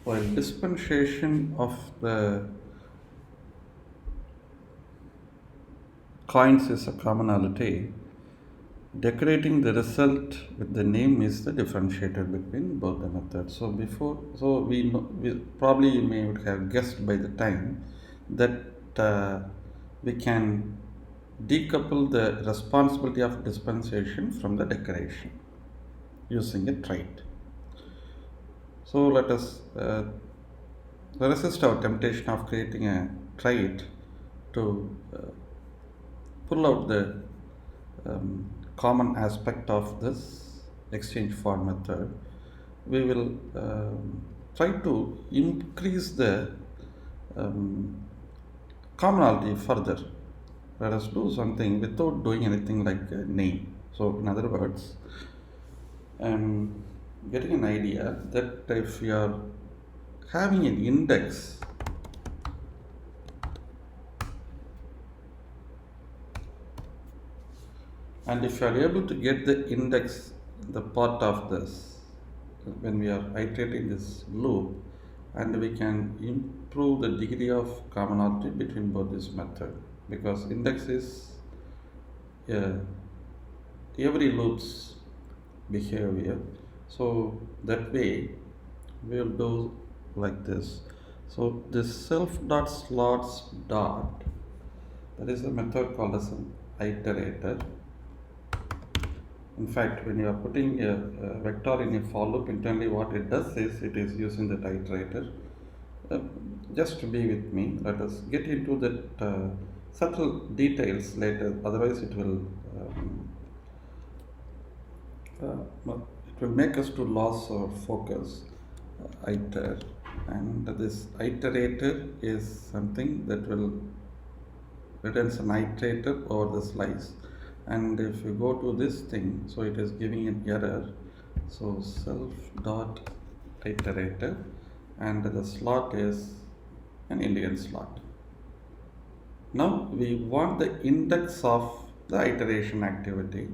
While dispensation of the coins is a commonality, decorating the result with the name is the differentiator between both the methods. So we probably you may would have guessed by the time that we can decouple the responsibility of dispensation from the decoration using a trait. So let us resist our temptation of creating a trait to pull out the common aspect of this exchange for method. We will try to increase the um, commonality further. Let us do something without doing anything like a name. So, in other words, I'm getting an idea that if we are having an index, and if you are able to get the index, the part of this, when we are iterating this loop, and we can improve the degree of commonality between both this method, because index is uh, every loop's behavior. So that way we'll do like this. So this self dot slots dot, that is a method called as an iterator. In fact, when you are putting a vector in a for loop, internally what it does is it is using that iterator. Uh, just to be with me, let us get into that subtle details later, otherwise it will make us to lose our focus. Iter, and this iterator is something that will returns an iterator over the slice, and if you go to this thing, so it is giving an error. So self dot iterator, and the slot is an Indian slot. Now we want the index of the iteration activity,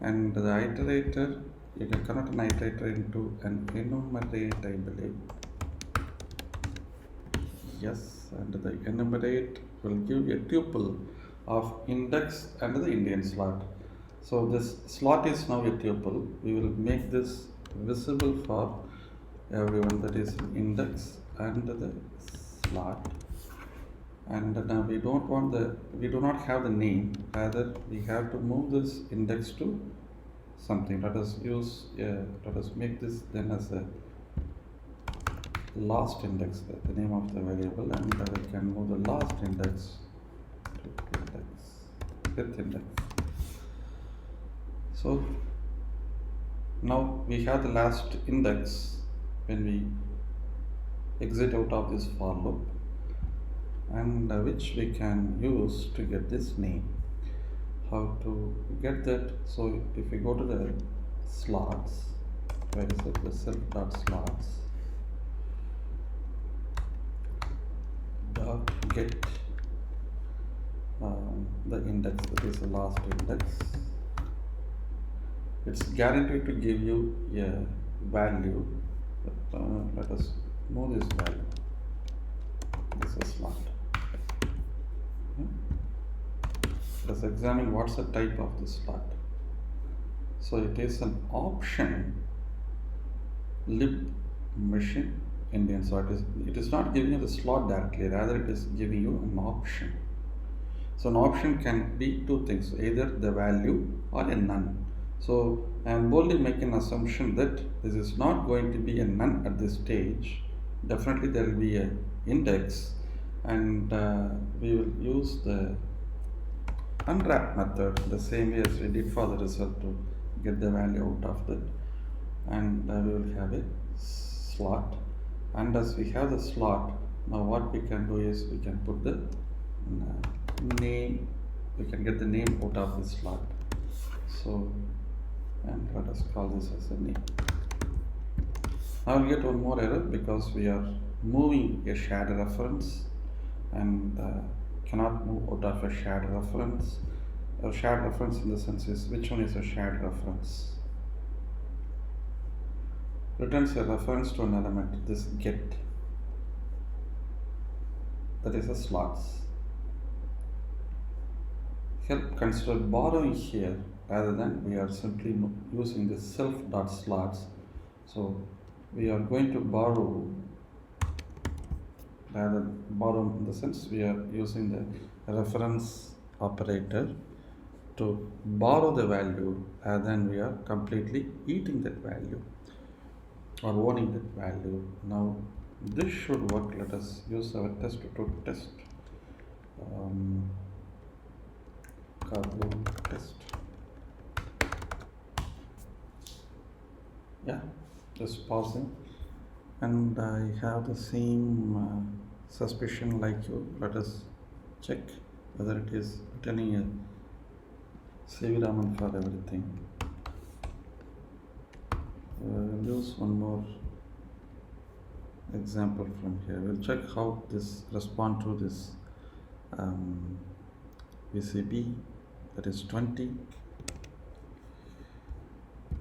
and the iterator, you can convert an iterator into an enumerate, I believe. Yes, and the enumerate will give a tuple of index and the Indian slot. So this slot is now a tuple. We will make this visible for everyone, that is index and the slot. And now we do not have the name, rather we have to move this index to something. Let us make this then as a last index, the name of the variable, and we can move the last index to fifth index. So now we have the last index when we exit out of this for loop, and which we can use to get this name. How to get that? So if we go to the slots, where is it? The self dot slots dot get the index, that is the last index. It's guaranteed to give you a value. Let us move this value. This is slot. Let's examine what's the type of this slot. So it is an option lib machine Indian. So it is not giving you the slot directly, rather it is giving you an option. So an option can be two things, either the value or a none. So I am boldly making an assumption that this is not going to be a none at this stage. Definitely there will be a index, and we will use the unwrap method the same way as we did for the result to get the value out of that, and we will have a slot. And as we have the slot, now what we can do is we can put the name, we can get the name out of the slot. So, and let us call this as a name. I will get one more error because we are moving a shared reference, and cannot move out of a shared reference. A shared reference in the sense is, which one is a shared reference? Returns a reference to an element, this get. that is the slots. Here consider borrowing here rather than we are simply using the self dot slots. So we are going to borrow, rather borrow in the sense we are using the reference operator to borrow the value rather than we are completely eating that value or owning that value. Now this should work. Let us use our test to test. Carbon test. Yeah, just pausing. And I have the same suspicion like you. Let us check whether it is returning a Siviraman for everything. We'll use one more example from here. We'll check how this respond to this VCB, that is 20.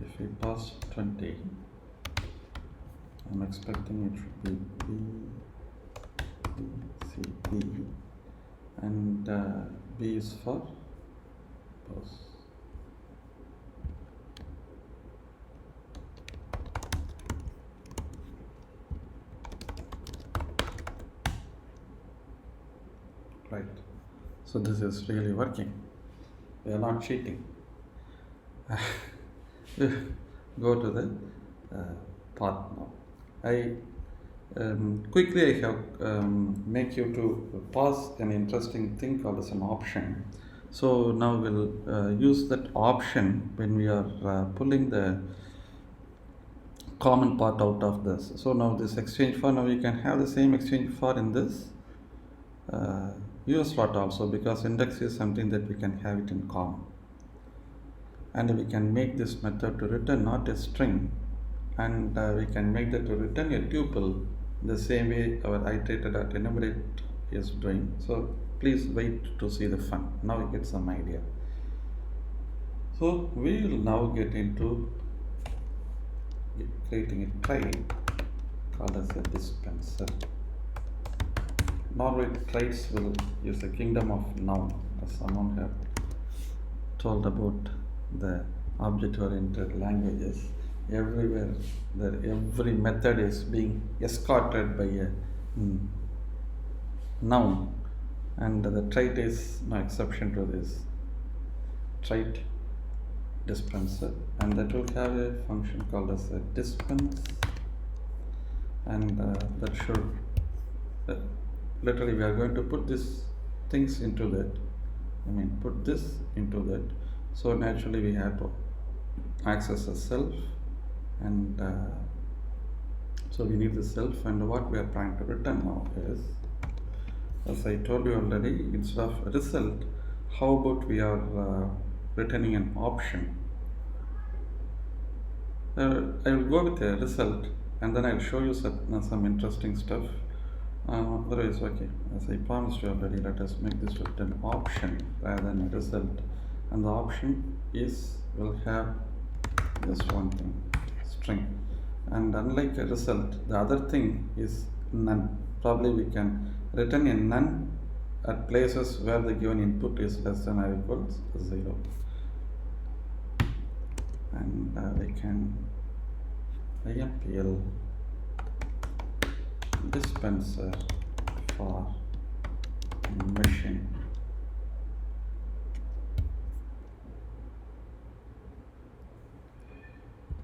If we pass 20, I'm expecting it should be B, C, B, and B is for pause. Right. So this is really working. We are not cheating. Go to the path now. I quickly I have make you to pause an interesting thing called as an option. So now we'll use that option when we are pulling the common part out of this. So now this exchange for, now you can have the same exchange for in this US slot also, because index is something that we can have it in common. And we can make this method to return not a string, and we can make that to return a tuple the same way our iterator.enumerate is doing. So please wait to see the fun. Now you get some idea. So we will now get into creating a trait called as a dispenser. Normally traits will use a kingdom of noun, as someone have told about the object-oriented languages. Everywhere, every method is being escorted by a noun, and the trait is no exception to this. Trait dispenser, and that will have a function called as a dispense, and that should literally we are going to put these things into that. Put this into that. So naturally we have to access a self, and so we need the self, and what we are trying to return now is, as I told you already, instead of a result, how about we are returning an option. I will go with a result, and then I'll show you some interesting stuff. Otherwise, okay, as I promised you already, let us make this with an option rather than a result. And the option will have this one thing, string. And unlike a result, the other thing is none. Probably we can return a none at places where the given input is less than or equals 0. And we can IMPL dispenser for machine.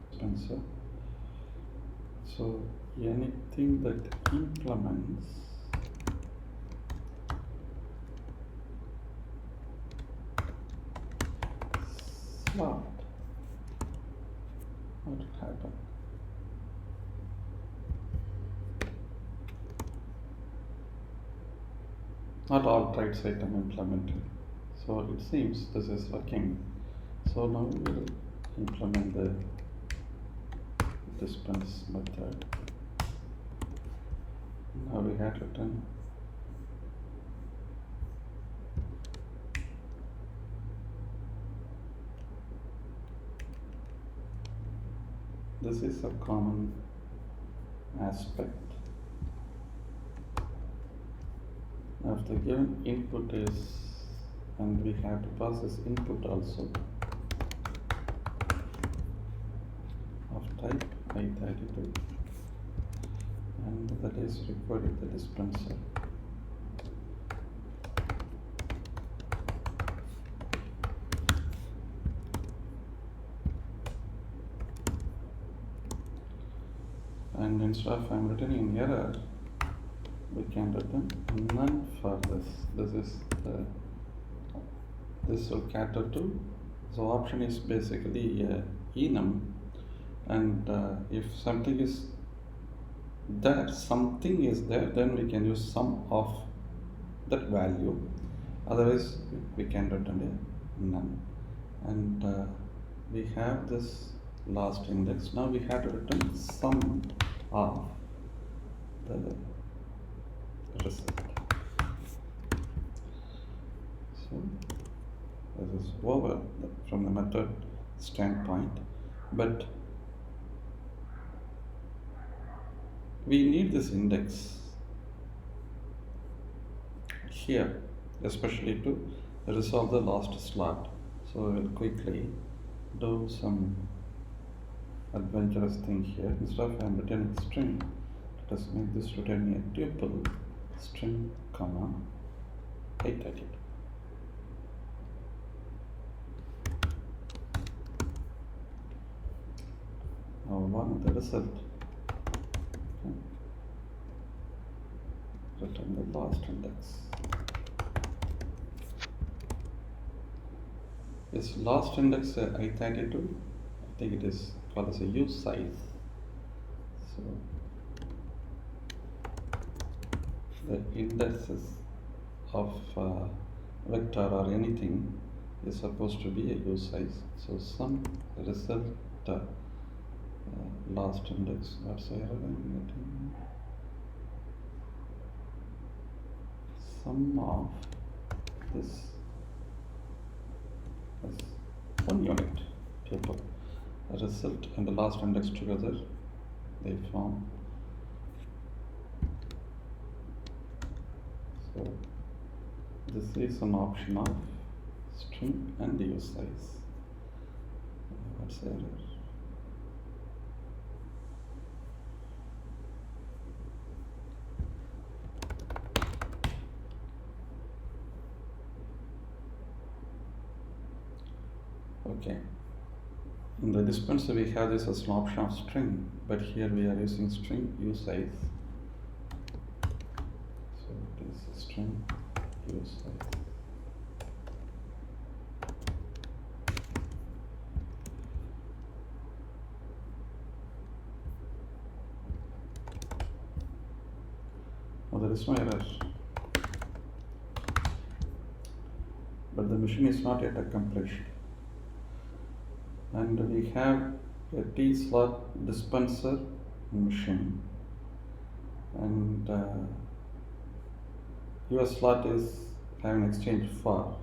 Dispenser. So anything that implements slot, what will happen? Not all traits item implemented. So it seems this is working. So now we will implement the dispense method. Now we had written this is a common aspect. If the given input is, and we have to pass this input also of type I32, and that is recorded the dispenser. And instead of I'm returning error, we can return none for this. This is this will cater to. So option is basically enum, and if something is there, then we can use sum of that value. Otherwise, we can return a none. And we have this last index. Now we have to return sum of the result. So this is over from the method standpoint, but we need this index here, especially to resolve the last slot. So we'll quickly do some adventurous thing here. Instead of I'm returning string, let us make this returning a tuple string comma 832. Now one the result. Okay. Return the last index. This last index I32, I think it is called as a use size. So the indexes of vector or anything is supposed to be a use size. So some result last index. What's the error I'm getting? Sum of this is 1 unit tuple. The result and the last index together, they form. So this is an option of string and use size. What's the error? Okay. In the dispenser we have this as an option of string, but here we are using string use size. So this is string use size. Now there is no error, but the machine is not yet accomplished. And we have a T slot dispenser machine, and your slot is having exchange for.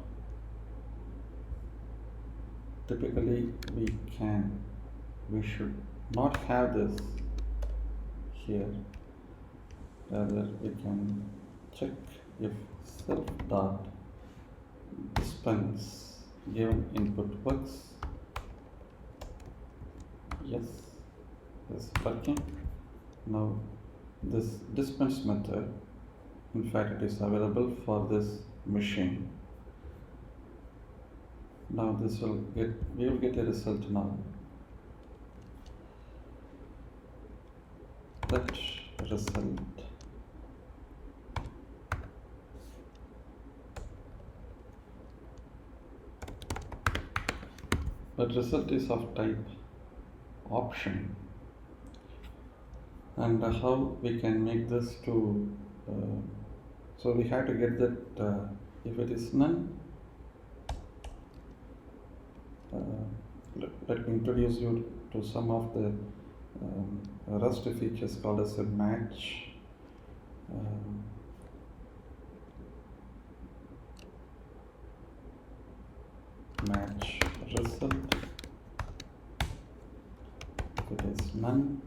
Typically we should not have this here, rather we can check if self dot dispense given input works. Yes, it's working. Now this dispense method, in fact it is available for this machine. Now we will get a result now. That result is of type option, and how we can make this to so we have to get that if it is none, let me introduce you to some of the Rust features called as a match result. If it is none,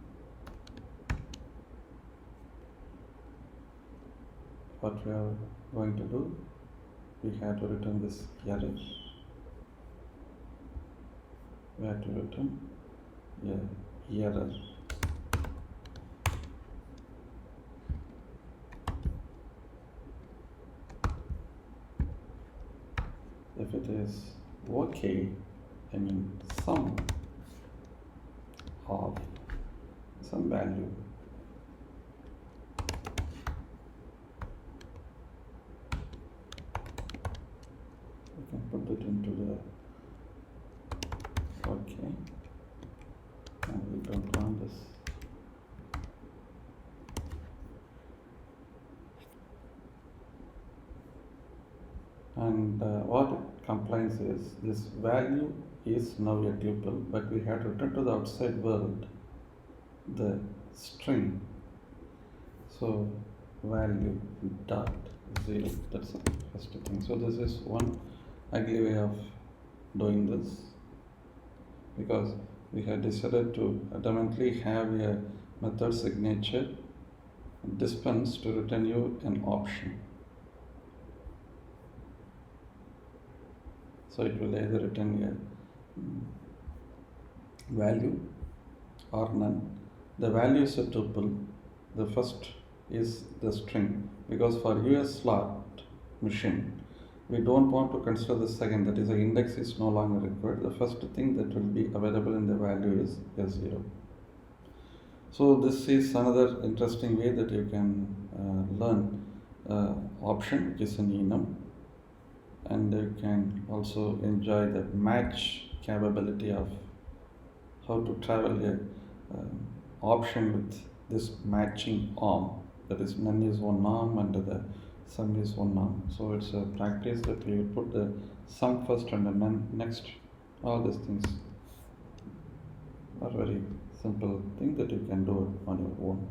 what we are going to do, we have to return this error. We have to return error. If it is okay, I mean sum of some value, we can put it into the okay, and we don't want this. And what it complains is this value is now a tuple, but we have to return to the outside world the string. So value dot 0, that's the first thing. So this is one ugly way of doing this, because we have decided to adamantly have a method signature dispense to return you an option. So it will either return a value or none. The value is a tuple. The first is the string, because for US slot machine, we don't want to consider the second, that is the index is no longer required. The first thing that will be available in the value is S0. So this is another interesting way that you can learn option, which is an enum, and you can also enjoy the match capability of how to travel a option with this matching arm, that is none is one arm and the sum is one arm. So it's a practice that we put the sum first and the none next. All these things are very simple thing that you can do on your own.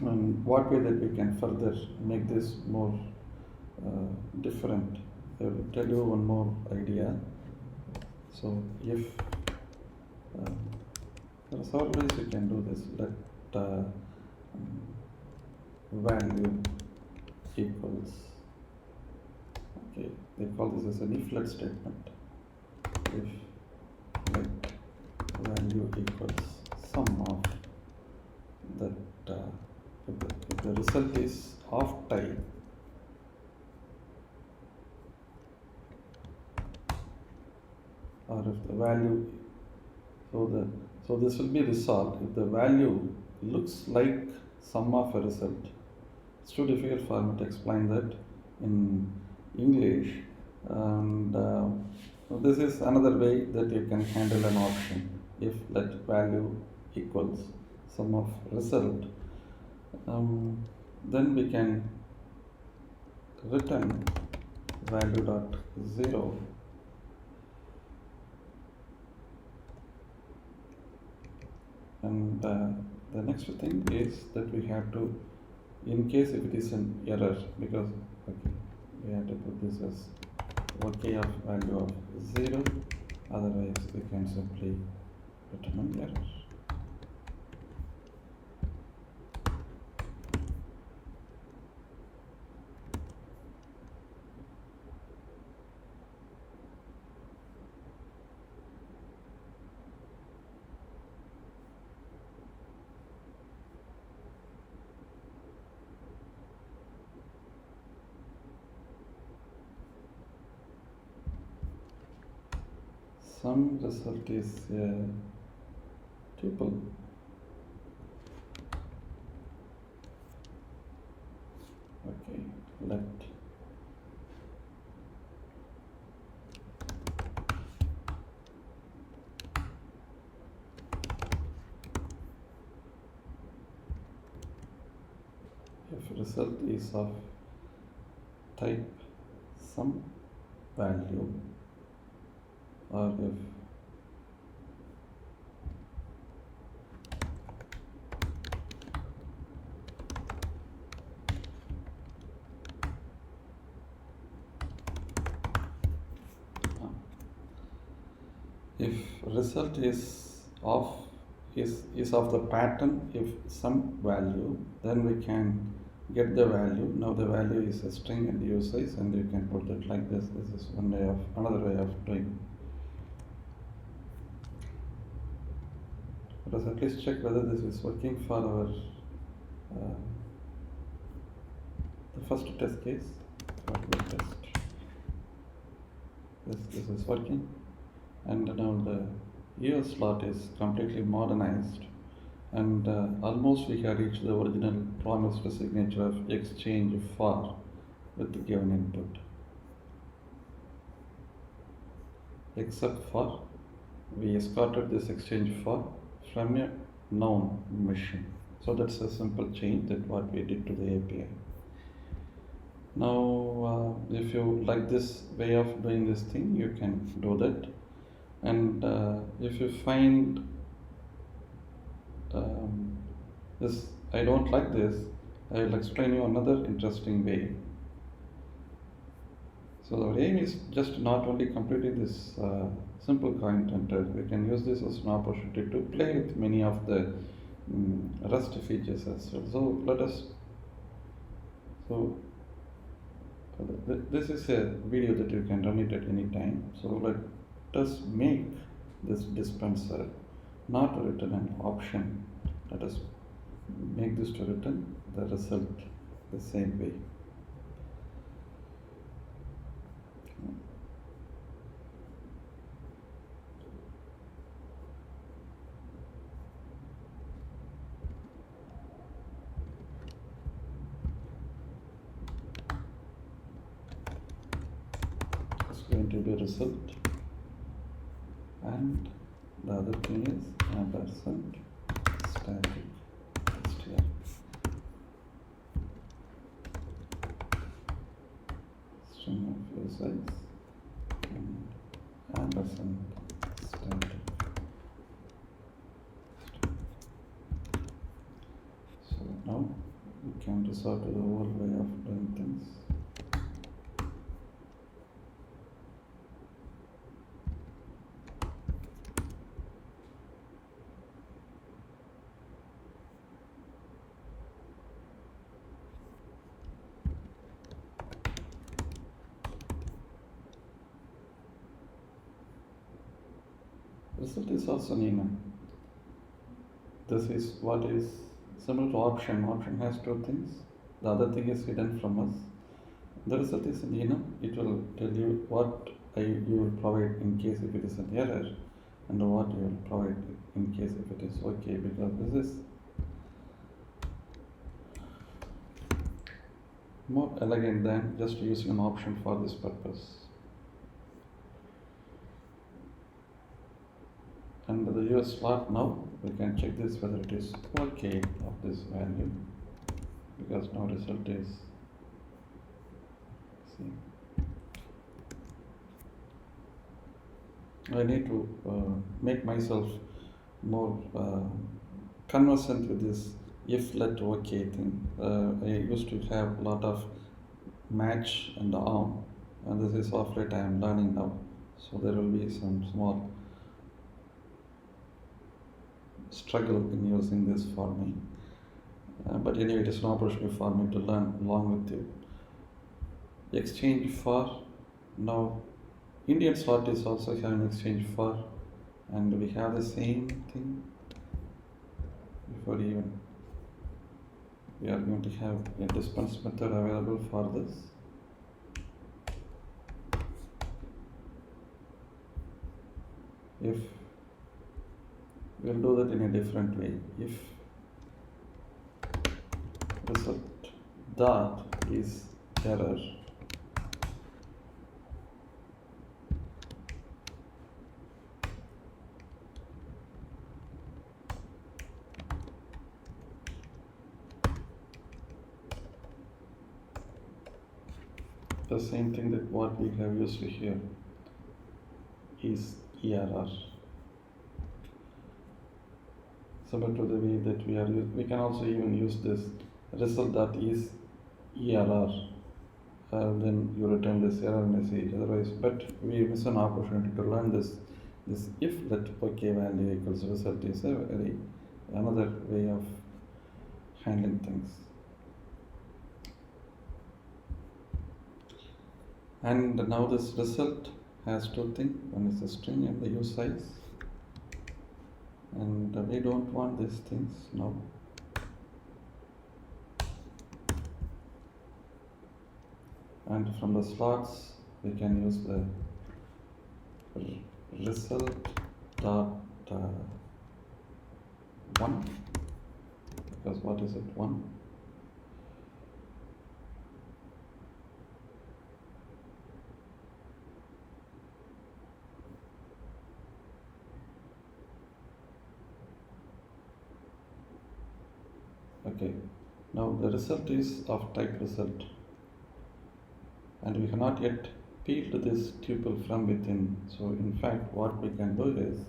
And what way that we can further make this more different? I will tell you one more idea. So if there are several ways you can do this. Let value equals, okay, they call this as an if-let statement. If let value equals sum of that, if the result is of type or if the value, so this will be resolved if the value looks like sum of a result. It's too difficult for me to explain that in English, and this is another way that you can handle an option. If let value equals sum of result, then we can return value dot 0 and the next thing is that we have to, in case if it is an error, because okay, we have to put this as okay of value of 0, otherwise we can simply return an error. Some result is a tuple. Okay, let if result is of type some value, or if result is of is of the pattern. If some value, then we can get the value. Now the value is a string and usize, and you can put it like this. This is another way of doing. Let us at least check whether this is working for our the first test case. What we test. This is working, and now the EOS slot is completely modernized, and almost we have reached the original promised signature of exchange for with the given input, except for we escorted this exchange for from a known machine. So that's a simple change that what we did to the API. Now if you like this way of doing this thing, you can do that. And if you find this, I don't like this, I will explain you another interesting way. So our aim is just not only completing this simple content, we can use this as an opportunity to play with many of the REST features as well. So let us, this is a video that you can run it at any time. So let us make this dispenser not to return an option. Let us make this to return the result the same way. It's going to be result, and the other thing is ampersand static str. String of your size and ampersand static. So now we can resort to the old way of doing things. Result is also enum. This is what is similar to option. Option has two things. The other thing is hidden from us. The result is an enum. It will tell you what you will provide in case if it is an error, and what you will provide in case if it is okay, because this is more elegant than just using an option for this purpose. And the EOS slot, now we can check this whether it is okay of this value, because now result is, see, I need to make myself more conversant with this if let okay thing. I used to have a lot of match and arm, and this is of late I am learning now, so there will be some small struggle in using this for me, but anyway, it is an opportunity for me to learn along with you. Exchange for, now Indian slot is also having exchange for, and we have the same thing. Before even we are going to have a dispense method available for this. If we'll do that in a different way. If result dot is error, the same thing that what we have used here is error. Similar to the way that we are used, we can also even use this result that is error. Then you return this error message. Otherwise, but we miss an opportunity to learn this This if let OK value equals result is a very another way of handling things. And now this result has two things. One is the string and the use size. And we don't want these things now. And from the slots we can use the result dot 1, because what is it, 1? Okay, now the result is of type result, and we cannot yet peeled this tuple from within. So in fact what we can do is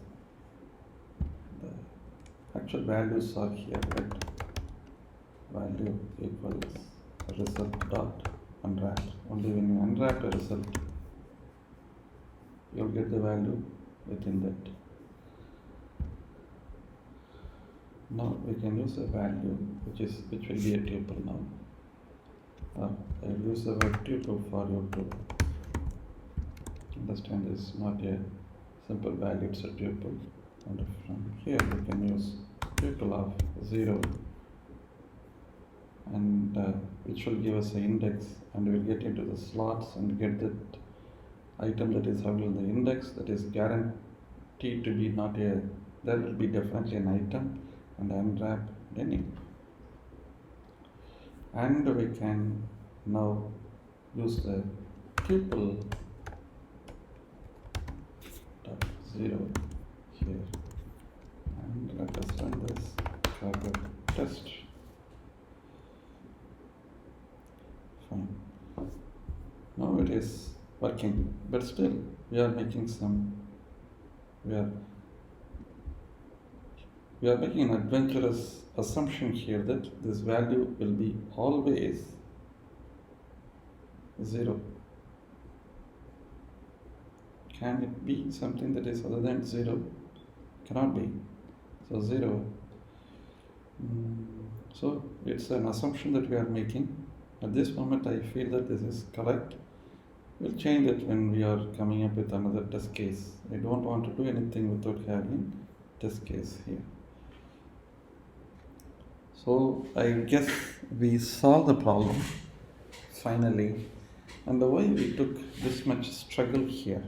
the actual values are here, right? Value equals result dot unwrap. Only when you unwrap the result you'll get the value within that. Now we can use a value which will be a tuple now. I'll use the word tuple for you to understand this is not a simple value, it's a tuple. And from here we can use tuple of 0, and which will give us an index, and we'll get into the slots and get that item that is available in the index, that is guaranteed to be not a, there will be definitely an item, and unwrap any. And we can now use the tuple dot 0 here, and let us run this Kata test. Fine. Now it is working, but still we are making we are making an adventurous assumption here that this value will be always 0. Can it be something that is other than 0? Cannot be. So 0. So it's an assumption that we are making. At this moment I feel that this is correct. We'll change it when we are coming up with another test case. I don't want to do anything without having test case here. So I guess we solved the problem finally. And why we took this much struggle here?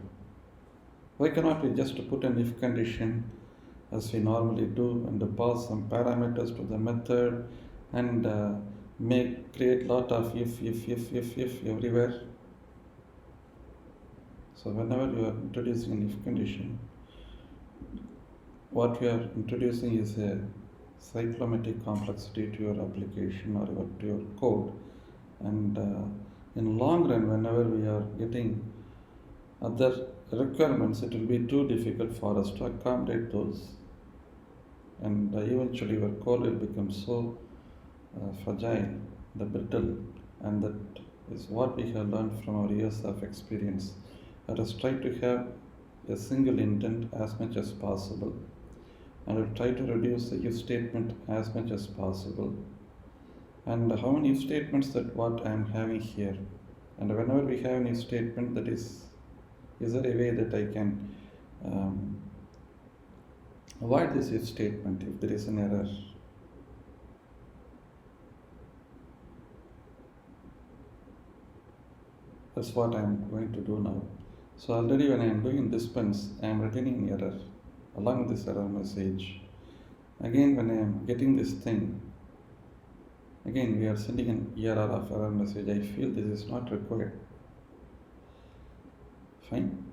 Why cannot we just put an if condition as we normally do and pass some parameters to the method and create lot of if everywhere? So whenever you are introducing an if condition, what we are introducing is a cyclomatic complexity to your application or to your code, and in long run whenever we are getting other requirements, it will be too difficult for us to accommodate those, and eventually your code will become so fragile, the brittle, and that is what we have learned from our years of experience. Let us try to have a single intent as much as possible, and we'll try to reduce the if statement as much as possible. And how many if statements that what I am having here, and whenever we have an if statement, that is there a way that I can avoid this if statement if there is an error? That's what I am going to do now. So already when I am doing dispense, I am returning an error along with this error message. Again when I am getting this thing, again we are sending an error of error message. I feel this is not required. Fine.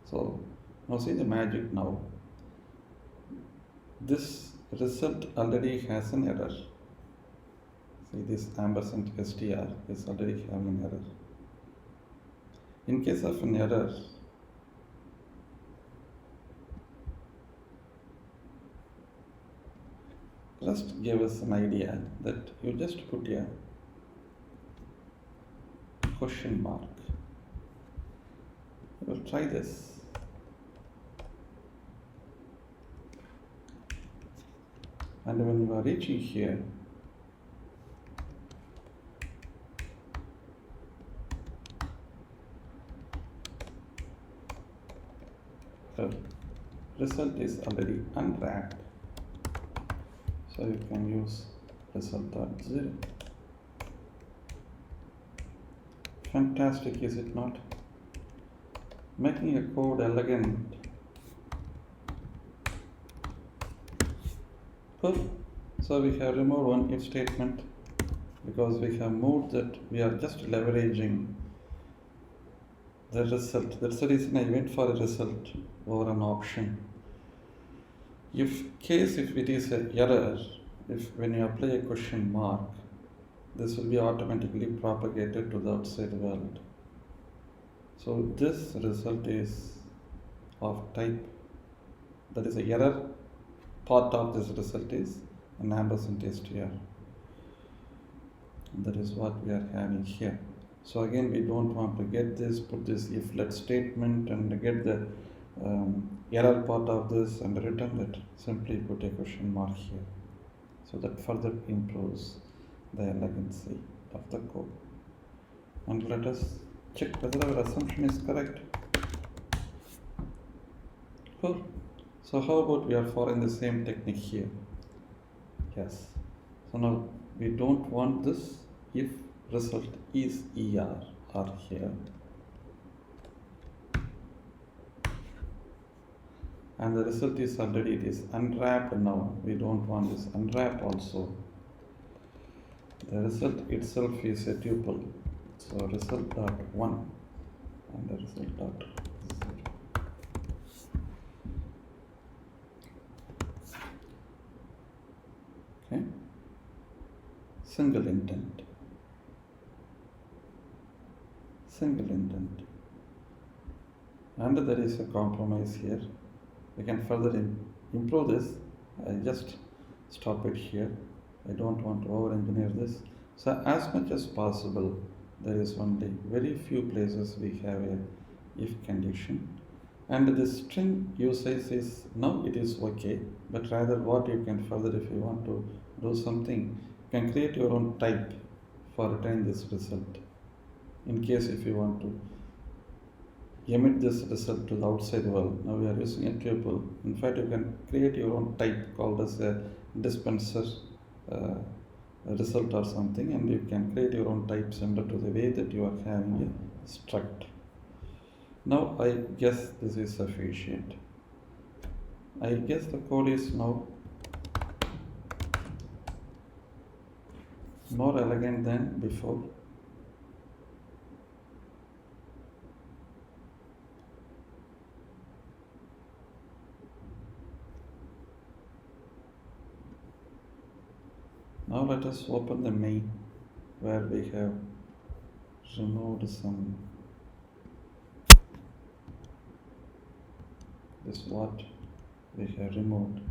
So now see the magic now. This result already has an error. See this ampersand str is already having an error. In case of an error, just give us an idea that you just put a question mark. We'll try this. And when you are reaching here, the result is already unwrapped, so you can use result.0. Fantastic, is it not? Making a code elegant. Cool. So we have removed one if statement because we have moved that. We are just leveraging the result. That's the reason I went for a result over an option. If it is an error, if when you apply a question mark, this will be automatically propagated to the outside world. So this result is of type, that is a error part of this result is an ampersand str. That is what we are having here. So again, we don't want to get this, put this if let statement and get the error part of this and return it. Simply put a question mark here. So that further improves the elegancy of the code. And let us check whether our assumption is correct. Cool. So how about we are following the same technique here? Yes. So now we don't want this if result is ER or here. And the result is already, it is unwrapped now. We don't want this unwrap also. The result itself is a tuple. So result.1 and the result.0. Okay. Single intent. And there is a compromise here. We can further improve this. I just stop it here. I don't want to over engineer this. So as much as possible, there is only very few places we have a if condition. And the string usage is, now it is okay, but rather what you can further, if you want to do something, you can create your own type for returning this result. In case if you want to emit this result to the outside world, now we are using a tuple. In fact, you can create your own type called as a dispenser result or something, and you can create your own type similar to the way that you are having a struct. Now I guess this is sufficient. I guess the code is now more elegant than before. Now let us open the main where we have removed some. This is what we have removed.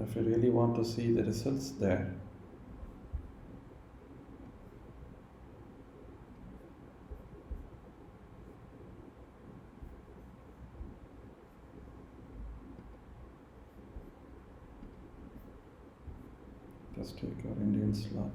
If you really want to see the results there, just take our Indian slot.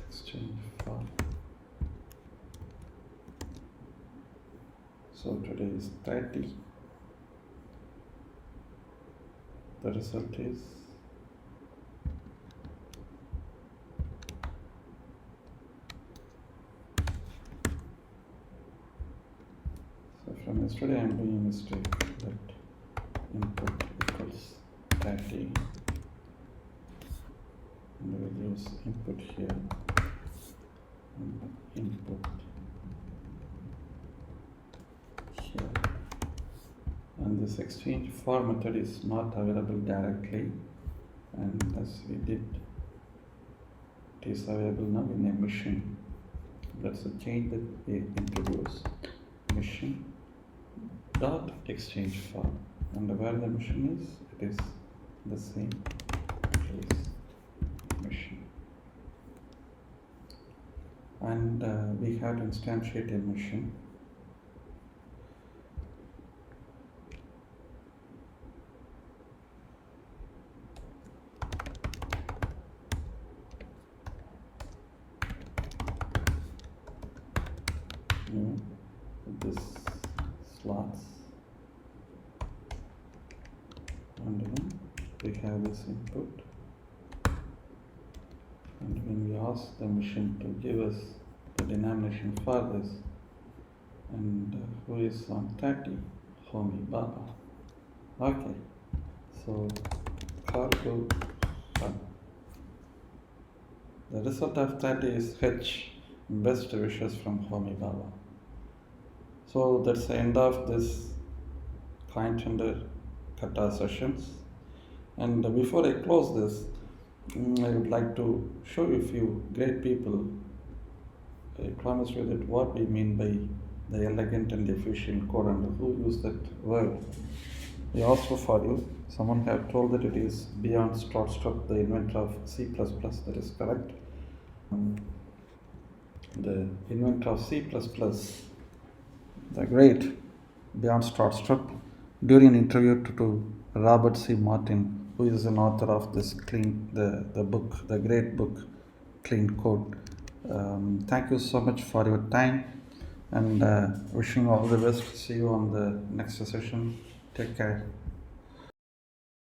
Exchange file. So today is 30. The result is from yesterday I am doing a mistake that input equals 30 and we will use input here and input here, and this exchange for method is not available directly, and as we did, it is available now in a machine. That's a change that we introduce. Machine dot exchange for And where the mission is, it is the same place mission. And we have to instantiate a mission. New with this slots, and then we have this input, and when we ask the machine to give us the denomination for this, and who is on 30, Homi Baba. Okay, so cargo run. The result of that is H, best wishes from Homi Baba. So that's the end of this client under Kata sessions. And before I close this, I would like to show you a few great people. I promise you that what we mean by the elegant and efficient code and who used that word. I also for you, someone have told that it is beyond Strostrup, the inventor of C++, that is correct. The inventor of C++, the great Beyond Strostrup, during an interview to Robert C. Martin, who is an author of this the book, the great book, Clean Code. Thank you so much for your time, and wishing you all the best. See you on the next session. Take care.